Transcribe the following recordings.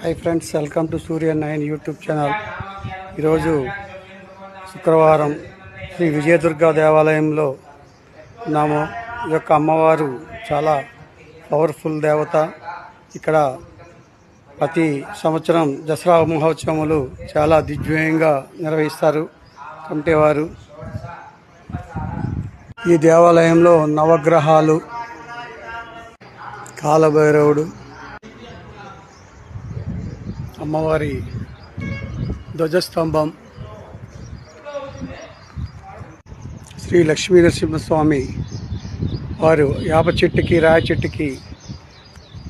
Hi friends, welcome to Surya 9 YouTube channel. ఈరోజు శుక్రవారం శ్రీ విజయదుర్గా దేవాలయంలో ఉన్నాము. ఈ యొక్క అమ్మవారు చాలా పవర్ఫుల్ దేవత. ఇక్కడ ప్రతి సంవత్సరం దసరా మహోత్సవములు చాలా దిగ్విజయంగా నిర్వహిస్తారు కమిటీ వారు. ఈ దేవాలయంలో నవగ్రహాలు, కాలభైరవుడు, అమ్మవారి ధ్వజస్తంభం, శ్రీ లక్ష్మీ నరసింహస్వామి వారు యాప చెట్టుకి రాయ చెట్టుకి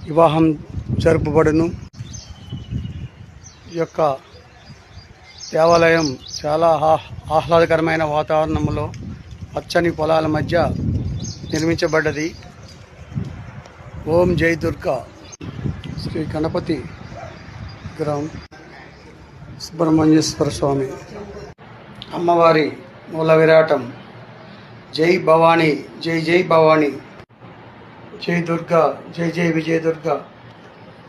వివాహం జరుపబడును. ఈ యొక్క దేవాలయం చాలా ఆహ్లాదకరమైన వాతావరణంలో పచ్చని పొలాల మధ్య నిర్మించబడ్డది. ఓం జై దుర్గా. శ్రీ గణపతి విగ్రహం, సుబ్రహ్మణ్యేశ్వర స్వామి, అమ్మవారి మూల విరాటం. జై భవానీ, జై జై భవానీ, జై దుర్గా, జై జై విజయ దుర్గా.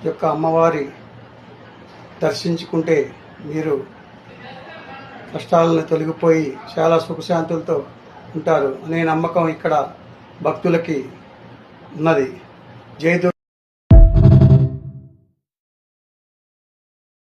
యొక్క అమ్మవారి దర్శించుకుంటే మీరు కష్టాలను తొలగిపోయి చాలా సుఖశాంతులతో ఉంటారు అనే నమ్మకం ఇక్కడ భక్తులకి ఉన్నది. జై దుర్గా.